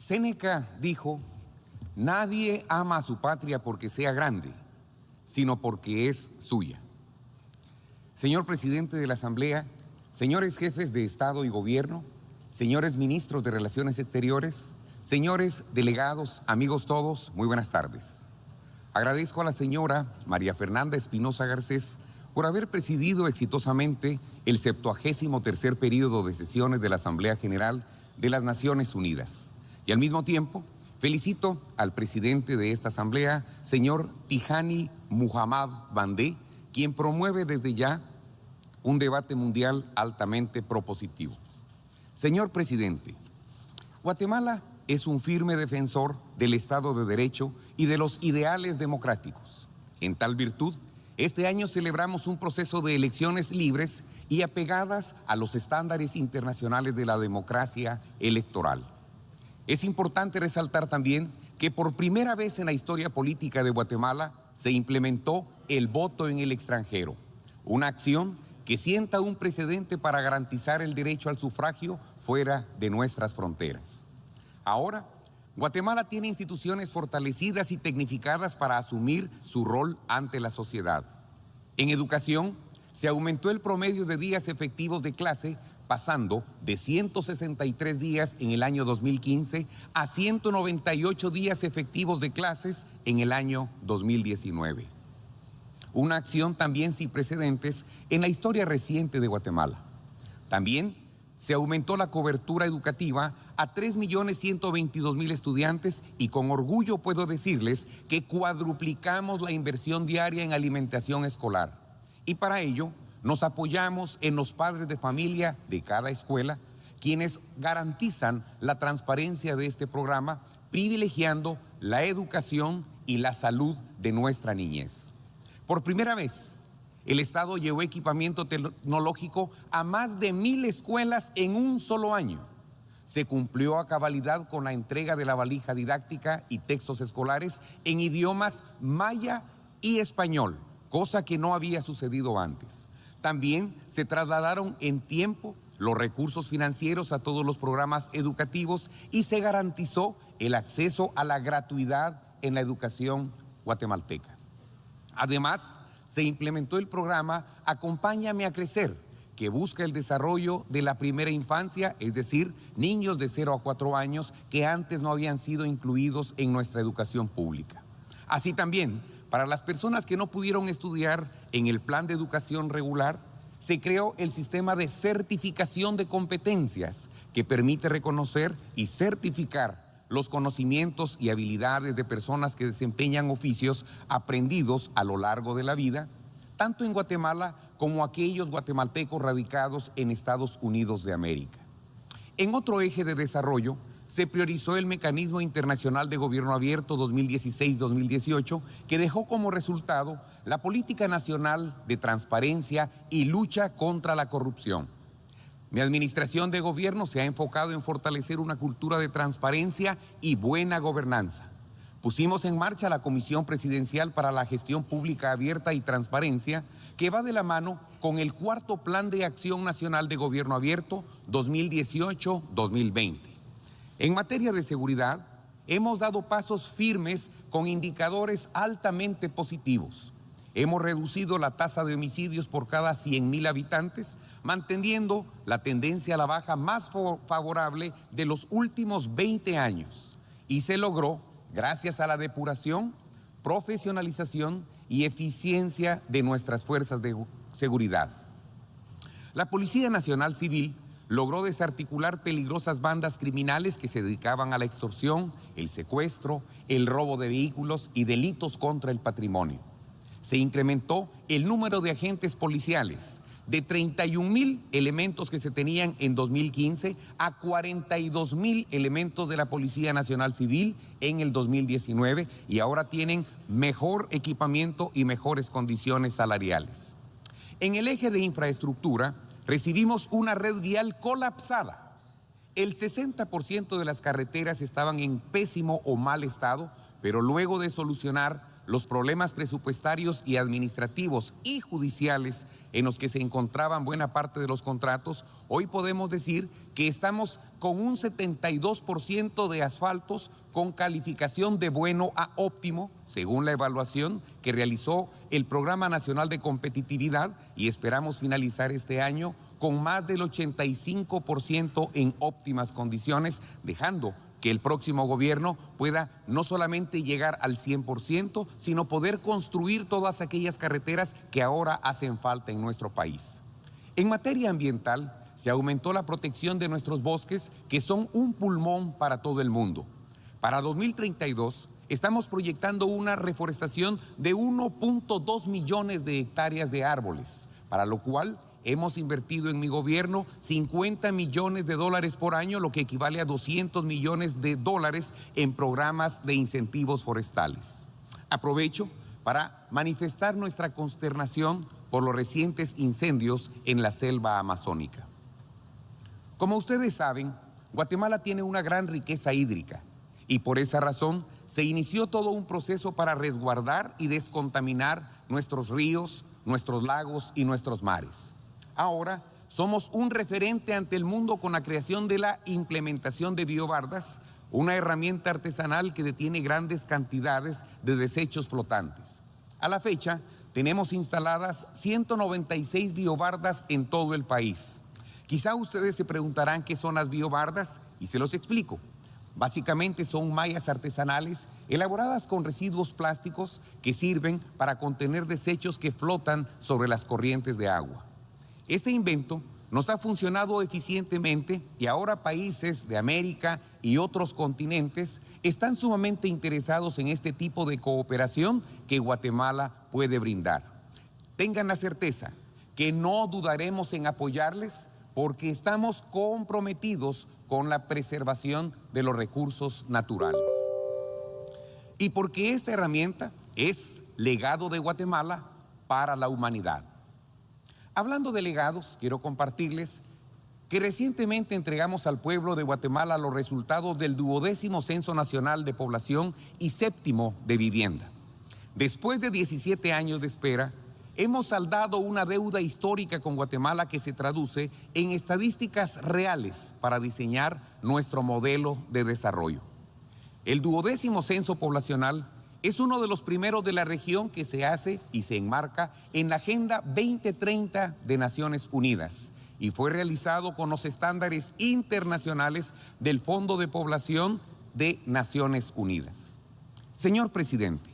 Séneca dijo: nadie ama a su patria porque sea grande, sino porque es suya. Señor presidente de la Asamblea, señores jefes de Estado y Gobierno, señores ministros de Relaciones Exteriores, señores delegados, amigos todos, muy buenas tardes. Agradezco a la señora María Fernanda Espinosa Garcés por haber presidido exitosamente el 73º período de sesiones de la Asamblea General de las Naciones Unidas. Y al mismo tiempo, felicito al presidente de esta Asamblea, señor Tijani Muhammad Bandeh, quien promueve desde ya un debate mundial altamente propositivo. Señor presidente, Guatemala es un firme defensor del Estado de Derecho y de los ideales democráticos. En tal virtud, este año celebramos un proceso de elecciones libres y apegadas a los estándares internacionales de la democracia electoral. Es importante resaltar también que por primera vez en la historia política de Guatemala se implementó el voto en el extranjero, una acción que sienta un precedente para garantizar el derecho al sufragio fuera de nuestras fronteras. Ahora, Guatemala tiene instituciones fortalecidas y tecnificadas para asumir su rol ante la sociedad. En educación, se aumentó el promedio de días efectivos de clase, pasando de 163 días en el año 2015 a 198 días efectivos de clases en el año 2019. Una acción también sin precedentes en la historia reciente de Guatemala. También se aumentó la cobertura educativa a 3.122.000 estudiantes y con orgullo puedo decirles que cuadruplicamos la inversión diaria en alimentación escolar. Y para ello nos apoyamos en los padres de familia de cada escuela, quienes garantizan la transparencia de este programa, privilegiando la educación y la salud de nuestra niñez. Por primera vez, el Estado llevó equipamiento tecnológico a más de 1.000 escuelas en un solo año. Se cumplió a cabalidad con la entrega de la valija didáctica y textos escolares en idiomas maya y español, cosa que no había sucedido antes. También se trasladaron en tiempo los recursos financieros a todos los programas educativos y se garantizó el acceso a la gratuidad en la educación guatemalteca. Además, se implementó el programa Acompáñame a Crecer, que busca el desarrollo de la primera infancia, es decir, niños de 0 a 4 años que antes no habían sido incluidos en nuestra educación pública. Así también, para las personas que no pudieron estudiar en el plan de educación regular, se creó el sistema de certificación de competencias que permite reconocer y certificar los conocimientos y habilidades de personas que desempeñan oficios aprendidos a lo largo de la vida, tanto en Guatemala como aquellos guatemaltecos radicados en Estados Unidos de América. En otro eje de desarrollo, se priorizó el Mecanismo Internacional de Gobierno Abierto 2016-2018, que dejó como resultado la Política Nacional de Transparencia y Lucha contra la Corrupción. Mi administración de gobierno se ha enfocado en fortalecer una cultura de transparencia y buena gobernanza. Pusimos en marcha la Comisión Presidencial para la Gestión Pública Abierta y Transparencia, que va de la mano con el cuarto Plan de Acción Nacional de Gobierno Abierto 2018-2020. En materia de seguridad, hemos dado pasos firmes con indicadores altamente positivos. Hemos reducido la tasa de homicidios por cada 100.000 habitantes, manteniendo la tendencia a la baja más favorable de los últimos 20 años. Y se logró gracias a la depuración, profesionalización y eficiencia de nuestras fuerzas de seguridad. La Policía Nacional Civil logró desarticular peligrosas bandas criminales que se dedicaban a la extorsión, el secuestro, el robo de vehículos y delitos contra el patrimonio. Se incrementó el número de agentes policiales de 31.000 elementos que se tenían en 2015 a 42.000 elementos de la Policía Nacional Civil en el 2019 y ahora tienen mejor equipamiento y mejores condiciones salariales. En el eje de infraestructura, recibimos una red vial colapsada. El 60% de las carreteras estaban en pésimo o mal estado, pero luego de solucionar los problemas presupuestarios y administrativos y judiciales en los que se encontraban buena parte de los contratos, hoy podemos decir que estamos con un 72% de asfaltos con calificación de bueno a óptimo, según la evaluación que realizó el Programa Nacional de Competitividad, y esperamos finalizar este año con más del 85% en óptimas condiciones, dejando que el próximo gobierno pueda no solamente llegar al 100%, sino poder construir todas aquellas carreteras que ahora hacen falta en nuestro país. En materia ambiental, se aumentó la protección de nuestros bosques, que son un pulmón para todo el mundo. Para 2032, estamos proyectando una reforestación de 1.2 millones de hectáreas de árboles, para lo cual hemos invertido en mi gobierno 50 millones de dólares por año, lo que equivale a 200 millones de dólares en programas de incentivos forestales. Aprovecho para manifestar nuestra consternación por los recientes incendios en la selva amazónica. Como ustedes saben, Guatemala tiene una gran riqueza hídrica y por esa razón se inició todo un proceso para resguardar y descontaminar nuestros ríos, nuestros lagos y nuestros mares. Ahora somos un referente ante el mundo con la creación de la implementación de biobardas, una herramienta artesanal que detiene grandes cantidades de desechos flotantes. A la fecha, tenemos instaladas 196 biobardas en todo el país. Quizá ustedes se preguntarán qué son las biobardas y se los explico. Básicamente son mallas artesanales elaboradas con residuos plásticos que sirven para contener desechos que flotan sobre las corrientes de agua. Este invento nos ha funcionado eficientemente y ahora países de América y otros continentes están sumamente interesados en este tipo de cooperación que Guatemala puede brindar. Tengan la certeza que no dudaremos en apoyarles porque estamos comprometidos con la preservación de los recursos naturales. Y porque esta herramienta es legado de Guatemala para la humanidad. Hablando de legados, quiero compartirles que recientemente entregamos al pueblo de Guatemala los resultados del 12º Censo Nacional de Población y 7º de Vivienda. Después de 17 años de espera, hemos saldado una deuda histórica con Guatemala que se traduce en estadísticas reales para diseñar nuestro modelo de desarrollo. El 12º Censo Poblacional es uno de los primeros de la región que se hace y se enmarca en la Agenda 2030 de Naciones Unidas y fue realizado con los estándares internacionales del Fondo de Población de Naciones Unidas. Señor presidente,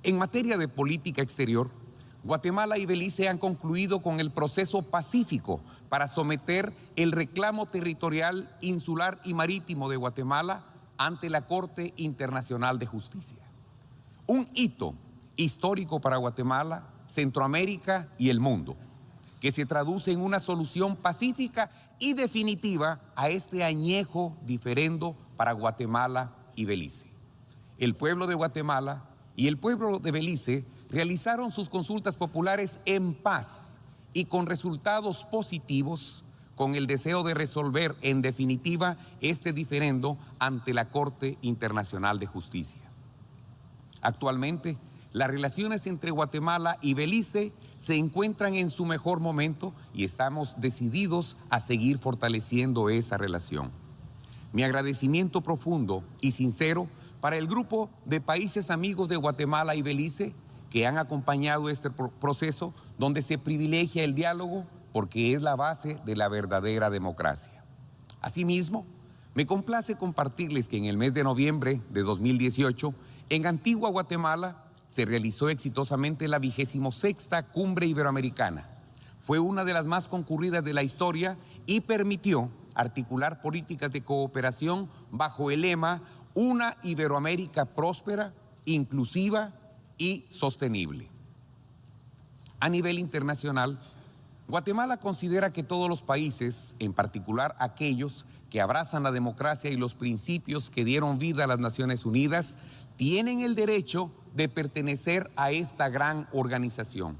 en materia de política exterior, Guatemala y Belice han concluido con el proceso pacífico para someter el reclamo territorial, insular y marítimo de Guatemala ante la Corte Internacional de Justicia. Un hito histórico para Guatemala, Centroamérica y el mundo, que se traduce en una solución pacífica y definitiva a este añejo diferendo para Guatemala y Belice. El pueblo de Guatemala y el pueblo de Belice realizaron sus consultas populares en paz y con resultados positivos, con el deseo de resolver en definitiva este diferendo ante la Corte Internacional de Justicia. Actualmente, las relaciones entre Guatemala y Belice se encuentran en su mejor momento y estamos decididos a seguir fortaleciendo esa relación. Mi agradecimiento profundo y sincero para el grupo de países amigos de Guatemala y Belice que han acompañado este proceso donde se privilegia el diálogo porque es la base de la verdadera democracia. Asimismo, me complace compartirles que en el mes de noviembre de 2018, en Antigua Guatemala, se realizó exitosamente la 26ª Cumbre Iberoamericana. Fue una de las más concurridas de la historia y permitió articular políticas de cooperación bajo el lema Una Iberoamérica próspera, inclusiva y sostenible. A nivel internacional, Guatemala considera que todos los países, en particular aquellos que abrazan la democracia y los principios que dieron vida a las Naciones Unidas, tienen el derecho de pertenecer a esta gran organización.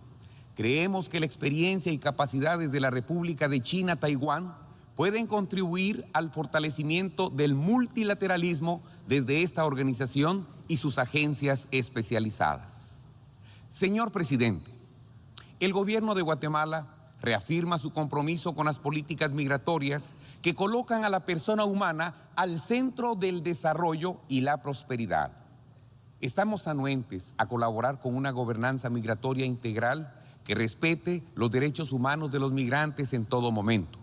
Creemos que la experiencia y capacidades de la República de China-Taiwán pueden contribuir al fortalecimiento del multilateralismo desde esta organización y sus agencias especializadas. Señor presidente, el gobierno de Guatemala reafirma su compromiso con las políticas migratorias que colocan a la persona humana al centro del desarrollo y la prosperidad. Estamos anuentes a colaborar con una gobernanza migratoria integral que respete los derechos humanos de los migrantes en todo momento.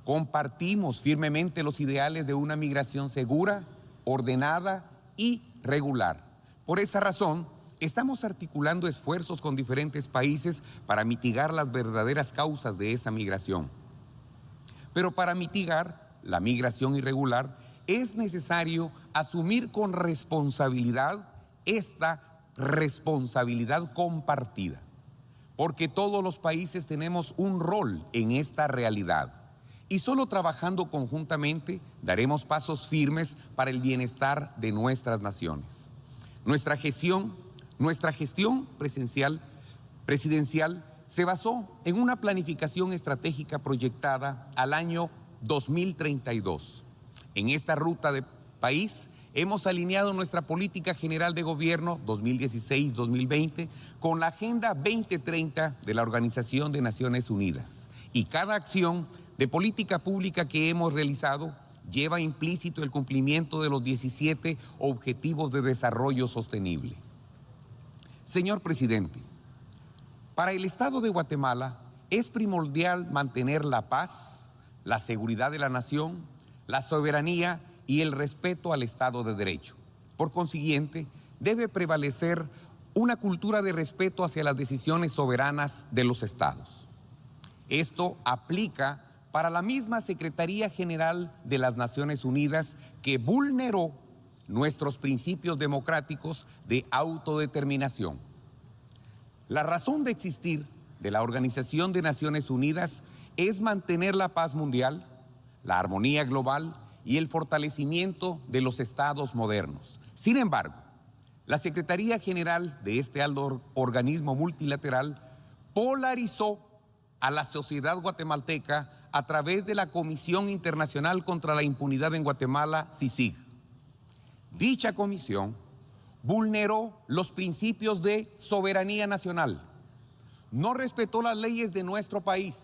Compartimos firmemente los ideales de una migración segura, ordenada y regular. Por esa razón, estamos articulando esfuerzos con diferentes países para mitigar las verdaderas causas de esa migración. Pero para mitigar la migración irregular es necesario asumir con responsabilidad esta responsabilidad compartida, porque todos los países tenemos un rol en esta realidad y solo trabajando conjuntamente daremos pasos firmes para el bienestar de nuestras naciones. Nuestra gestión presidencial se basó en una planificación estratégica proyectada al año 2032. En esta ruta de país hemos alineado nuestra política general de gobierno 2016-2020 con la Agenda 2030 de la Organización de Naciones Unidas. Y cada acción de política pública que hemos realizado lleva implícito el cumplimiento de los 17 Objetivos de Desarrollo Sostenible. Señor presidente, para el Estado de Guatemala es primordial mantener la paz, la seguridad de la nación, la soberanía y el respeto al Estado de Derecho. Por consiguiente, debe prevalecer una cultura de respeto hacia las decisiones soberanas de los estados. Esto aplica para la misma Secretaría General de las Naciones Unidas, que vulneró nuestros principios democráticos de autodeterminación. La razón de existir de la Organización de Naciones Unidas es mantener la paz mundial, la armonía global y el fortalecimiento de los estados modernos. Sin embargo, la Secretaría General de este alto organismo multilateral polarizó a la sociedad guatemalteca a través de la Comisión Internacional contra la Impunidad en Guatemala, CICIG. Dicha comisión vulneró los principios de soberanía nacional, no respetó las leyes de nuestro país,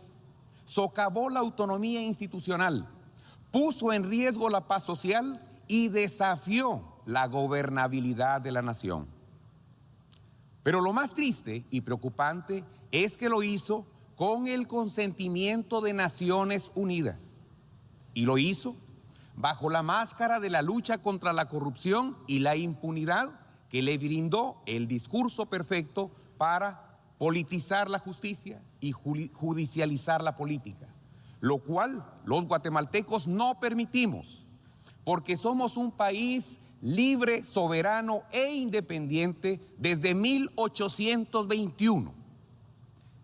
socavó la autonomía institucional, puso en riesgo la paz social y desafió la gobernabilidad de la nación. Pero lo más triste y preocupante es que lo hizo con el consentimiento de Naciones Unidas, y lo hizo bajo la máscara de la lucha contra la corrupción y la impunidad que le brindó el discurso perfecto para politizar la justicia y judicializar la política, lo cual los guatemaltecos no permitimos, porque somos un país libre, soberano e independiente desde 1821.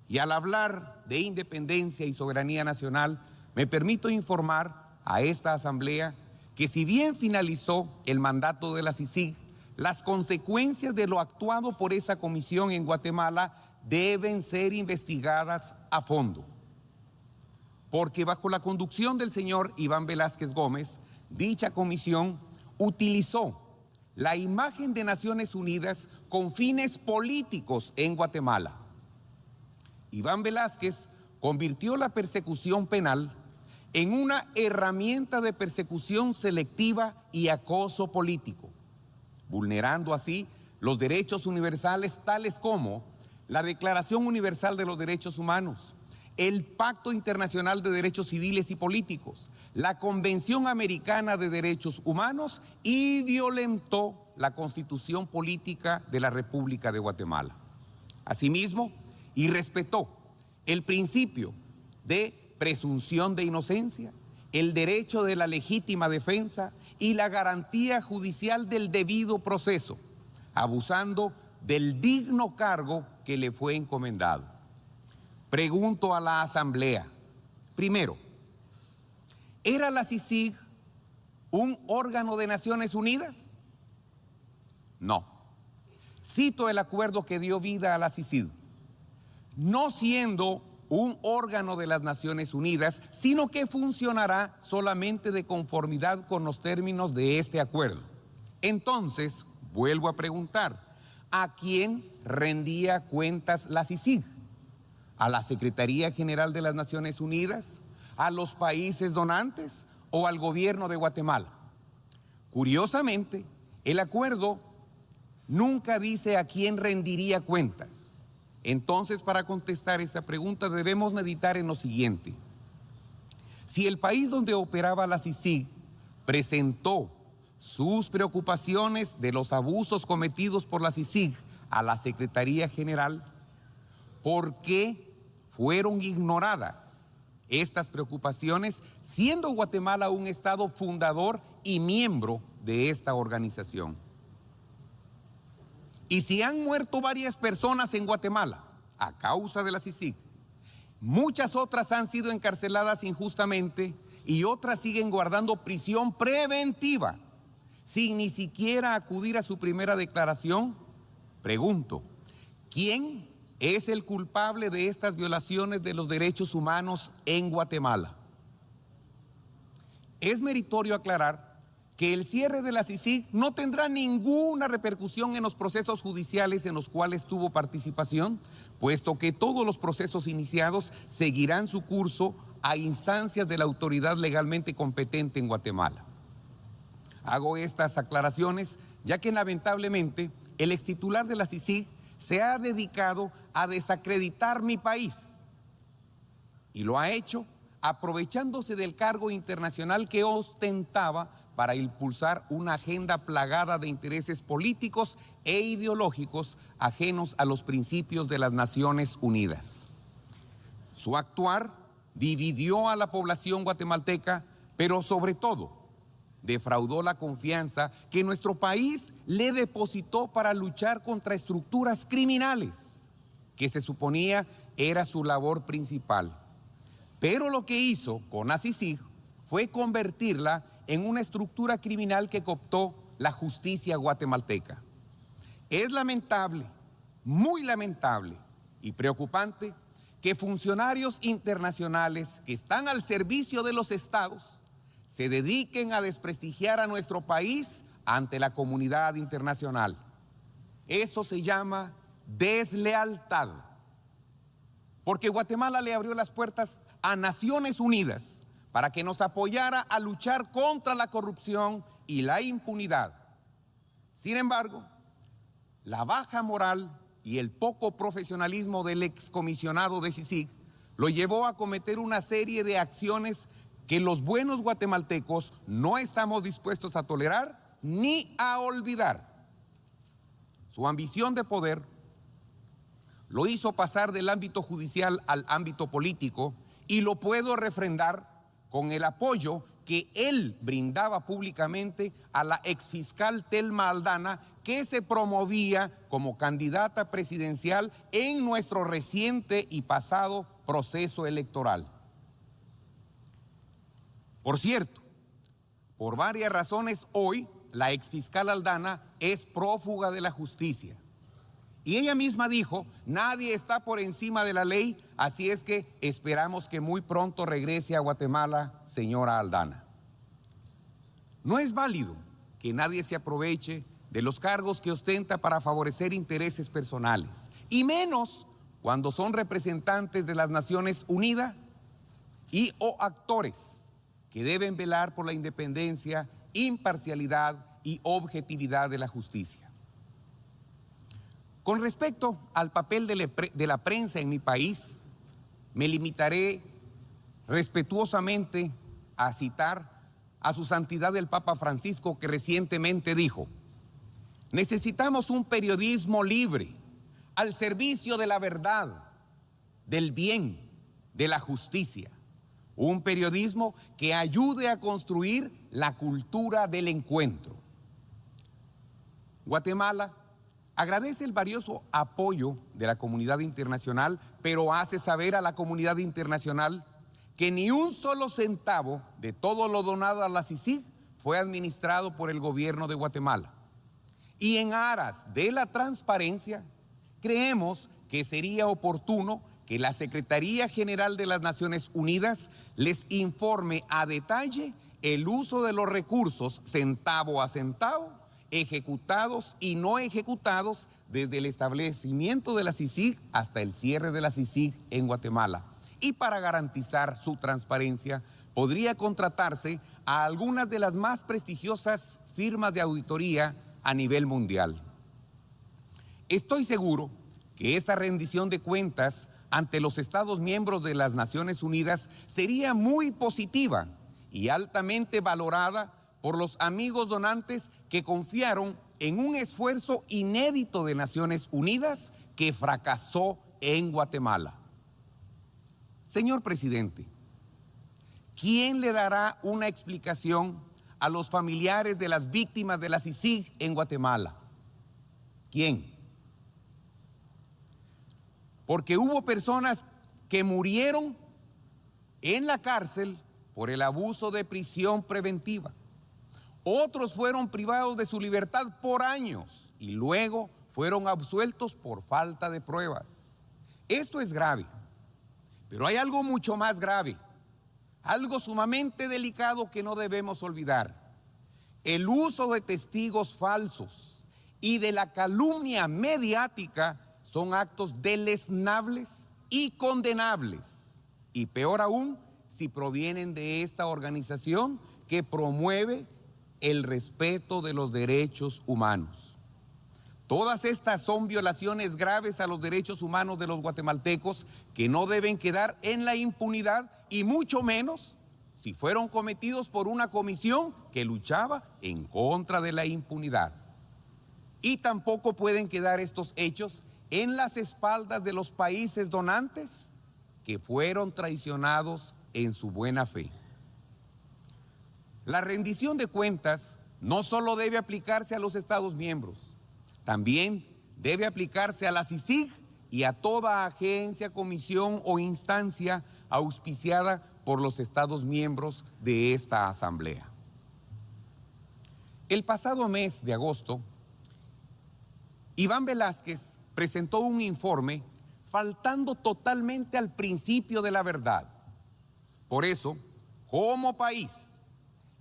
Y al hablar de independencia y soberanía nacional, me permito informar a esta asamblea que si bien finalizó el mandato de la CICIG, las consecuencias de lo actuado por esa comisión en Guatemala deben ser investigadas a fondo. Porque bajo la conducción del señor Iván Velázquez Gómez, dicha comisión utilizó la imagen de Naciones Unidas con fines políticos en Guatemala. Iván Velázquez convirtió la persecución penal en una herramienta de persecución selectiva y acoso político, vulnerando así los derechos universales tales como la Declaración Universal de los Derechos Humanos, el Pacto Internacional de Derechos Civiles y Políticos, la Convención Americana de Derechos Humanos y violentó la Constitución Política de la República de Guatemala. Asimismo, y respetó el principio de presunción de inocencia, el derecho de la legítima defensa y la garantía judicial del debido proceso, abusando del digno cargo que le fue encomendado. Pregunto a la Asamblea, primero, ¿era la CICIG un órgano de Naciones Unidas? No. Cito el acuerdo que dio vida a la CICIG. No siendo un órgano de las Naciones Unidas, sino que funcionará solamente de conformidad con los términos de este acuerdo. Entonces, vuelvo a preguntar, ¿a quién rendía cuentas la CICIG? ¿A la Secretaría General de las Naciones Unidas? ¿A los países donantes o al gobierno de Guatemala? Curiosamente, el acuerdo nunca dice a quién rendiría cuentas. Entonces, para contestar esta pregunta debemos meditar en lo siguiente. Si el país donde operaba la CICIG presentó sus preocupaciones de los abusos cometidos por la CICIG a la Secretaría General, ¿por qué fueron ignoradas estas preocupaciones, siendo Guatemala un estado fundador y miembro de esta organización? Y si han muerto varias personas en Guatemala a causa de la CICIG, muchas otras han sido encarceladas injustamente y otras siguen guardando prisión preventiva sin ni siquiera acudir a su primera declaración. Pregunto, ¿quién es el culpable de estas violaciones de los derechos humanos en Guatemala? Es meritorio aclarar que el cierre de la CICIG no tendrá ninguna repercusión en los procesos judiciales en los cuales tuvo participación, puesto que todos los procesos iniciados seguirán su curso a instancias de la autoridad legalmente competente en Guatemala. Hago estas aclaraciones ya que lamentablemente el extitular de la CICIG se ha dedicado a desacreditar mi país y lo ha hecho aprovechándose del cargo internacional que ostentaba para impulsar una agenda plagada de intereses políticos e ideológicos ajenos a los principios de las Naciones Unidas. Su actuar dividió a la población guatemalteca, pero sobre todo defraudó la confianza que nuestro país le depositó para luchar contra estructuras criminales, que se suponía era su labor principal. Pero lo que hizo con la CICIG fue convertirla en una estructura criminal que cooptó la justicia guatemalteca. Es lamentable, muy lamentable y preocupante que funcionarios internacionales que están al servicio de los estados se dediquen a desprestigiar a nuestro país ante la comunidad internacional. Eso se llama deslealtad, porque Guatemala le abrió las puertas a Naciones Unidas para que nos apoyara a luchar contra la corrupción y la impunidad. Sin embargo, la baja moral y el poco profesionalismo del excomisionado de CICIG lo llevó a cometer una serie de acciones que los buenos guatemaltecos no estamos dispuestos a tolerar ni a olvidar. Su ambición de poder lo hizo pasar del ámbito judicial al ámbito político y lo puedo refrendar con el apoyo que él brindaba públicamente a la exfiscal Telma Aldana, que se promovía como candidata presidencial en nuestro reciente y pasado proceso electoral. Por cierto, por varias razones hoy la exfiscal Aldana es prófuga de la justicia. Y ella misma dijo, nadie está por encima de la ley, así es que esperamos que muy pronto regrese a Guatemala, señora Aldana. No es válido que nadie se aproveche de los cargos que ostenta para favorecer intereses personales, y menos cuando son representantes de las Naciones Unidas y o actores que deben velar por la independencia, imparcialidad y objetividad de la justicia. Con respecto al papel de la prensa en mi país, me limitaré respetuosamente a citar a su santidad el Papa Francisco, que recientemente dijo: necesitamos un periodismo libre, al servicio de la verdad, del bien, de la justicia. Un periodismo que ayude a construir la cultura del encuentro. Guatemala agradece el valioso apoyo de la comunidad internacional, pero hace saber a la comunidad internacional que ni un solo centavo de todo lo donado a la CICIG fue administrado por el gobierno de Guatemala. Y en aras de la transparencia, creemos que sería oportuno que la Secretaría General de las Naciones Unidas les informe a detalle el uso de los recursos centavo a centavo, ejecutados y no ejecutados desde el establecimiento de la CICIG hasta el cierre de la CICIG en Guatemala. Y para garantizar su transparencia, podría contratarse a algunas de las más prestigiosas firmas de auditoría a nivel mundial. Estoy seguro que esta rendición de cuentas ante los Estados miembros de las Naciones Unidas sería muy positiva y altamente valorada por los amigos donantes que confiaron en un esfuerzo inédito de Naciones Unidas que fracasó en Guatemala. Señor presidente, ¿quién le dará una explicación a los familiares de las víctimas de la CICIG en Guatemala? ¿Quién? Porque hubo personas que murieron en la cárcel por el abuso de prisión preventiva. Otros fueron privados de su libertad por años y luego fueron absueltos por falta de pruebas. Esto es grave, pero hay algo mucho más grave, algo sumamente delicado que no debemos olvidar: el uso de testigos falsos y de la calumnia mediática son actos deleznables y condenables, y peor aún si provienen de esta organización que promueve el respeto de los derechos humanos. Todas estas son violaciones graves a los derechos humanos de los guatemaltecos que no deben quedar en la impunidad, y mucho menos si fueron cometidos por una comisión que luchaba en contra de la impunidad. Y tampoco pueden quedar estos hechos en las espaldas de los países donantes que fueron traicionados en su buena fe. La rendición de cuentas no solo debe aplicarse a los Estados miembros, también debe aplicarse a la CICIG y a toda agencia, comisión o instancia auspiciada por los Estados miembros de esta Asamblea. El pasado mes de agosto, Iván Velázquez presentó un informe faltando totalmente al principio de la verdad. Por eso, como país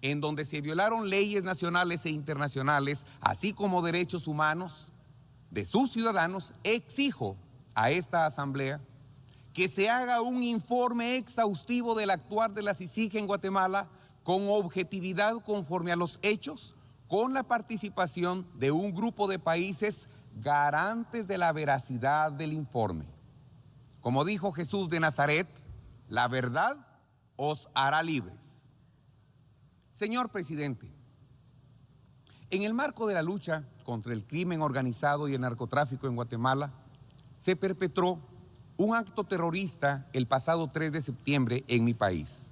en donde se violaron leyes nacionales e internacionales, así como derechos humanos de sus ciudadanos, exijo a esta Asamblea que se haga un informe exhaustivo del actuar de la CICIG en Guatemala con objetividad conforme a los hechos, con la participación de un grupo de países garantes de la veracidad del informe. Como dijo Jesús de Nazaret, la verdad os hará libres. Señor presidente, en el marco de la lucha contra el crimen organizado y el narcotráfico en Guatemala, se perpetró un acto terrorista el pasado 3 de septiembre en mi país.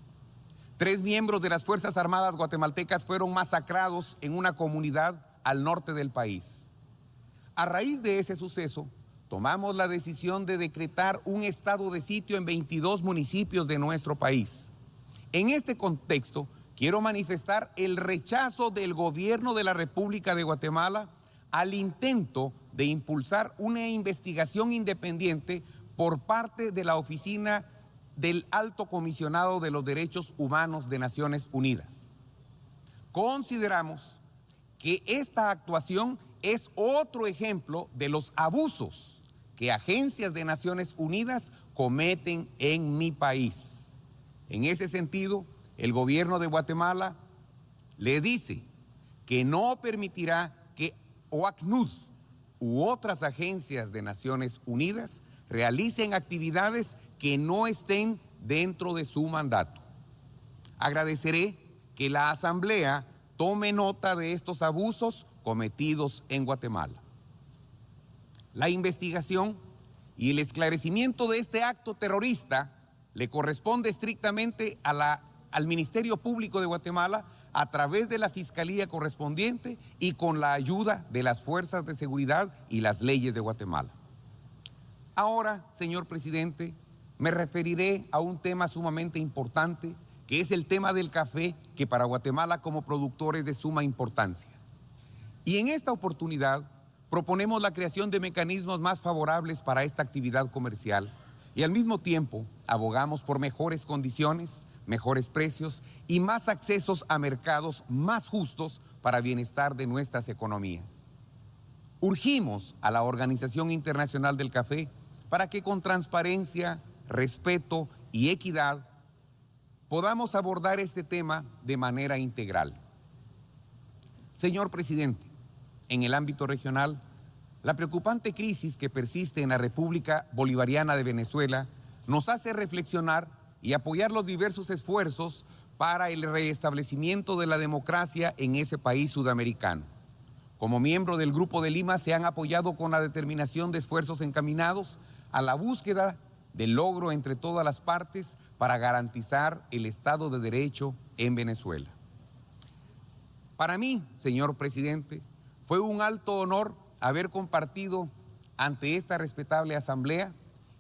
3 miembros de las Fuerzas Armadas guatemaltecas fueron masacrados en una comunidad al norte del país. A raíz de ese suceso, tomamos la decisión de decretar un estado de sitio en 22 municipios de nuestro país. En este contexto, quiero manifestar el rechazo del gobierno de la República de Guatemala al intento de impulsar una investigación independiente por parte de la Oficina del Alto Comisionado de los Derechos Humanos de Naciones Unidas. Consideramos que esta actuación es otro ejemplo de los abusos que agencias de Naciones Unidas cometen en mi país. En ese sentido, el gobierno de Guatemala le dice que no permitirá que OACNUR u otras agencias de Naciones Unidas realicen actividades que no estén dentro de su mandato. Agradeceré que la Asamblea tome nota de estos abusos cometidos en Guatemala. La investigación y el esclarecimiento de este acto terrorista le corresponde estrictamente al Ministerio Público de Guatemala a través de la Fiscalía correspondiente y con la ayuda de las fuerzas de seguridad y las leyes de Guatemala. Ahora, señor presidente, me referiré a un tema sumamente importante, que es el tema del café, que para Guatemala como productor es de suma importancia. Y en esta oportunidad proponemos la creación de mecanismos más favorables para esta actividad comercial y al mismo tiempo abogamos por mejores condiciones, mejores precios y más accesos a mercados más justos para bienestar de nuestras economías. Urgimos a la Organización Internacional del Café para que con transparencia, respeto y equidad podamos abordar este tema de manera integral. Señor presidente, en el ámbito regional, la preocupante crisis que persiste en la República Bolivariana de Venezuela nos hace reflexionar y apoyar los diversos esfuerzos para el restablecimiento de la democracia en ese país sudamericano. Como miembro del Grupo de Lima se han apoyado con la determinación de esfuerzos encaminados a la búsqueda del logro entre todas las partes para garantizar el Estado de Derecho en Venezuela. Para mí, señor presidente, fue un alto honor haber compartido ante esta respetable asamblea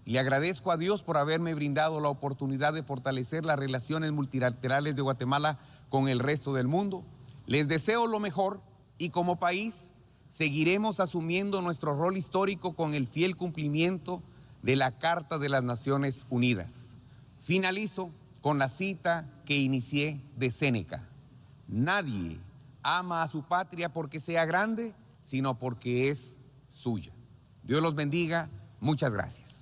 y le agradezco a Dios por haberme brindado la oportunidad de fortalecer las relaciones multilaterales de Guatemala con el resto del mundo. Les deseo lo mejor y como país seguiremos asumiendo nuestro rol histórico con el fiel cumplimiento de la Carta de las Naciones Unidas. Finalizo con la cita que inicié de Séneca. Nadie ama a su patria porque sea grande, sino porque es suya. Dios los bendiga. Muchas gracias.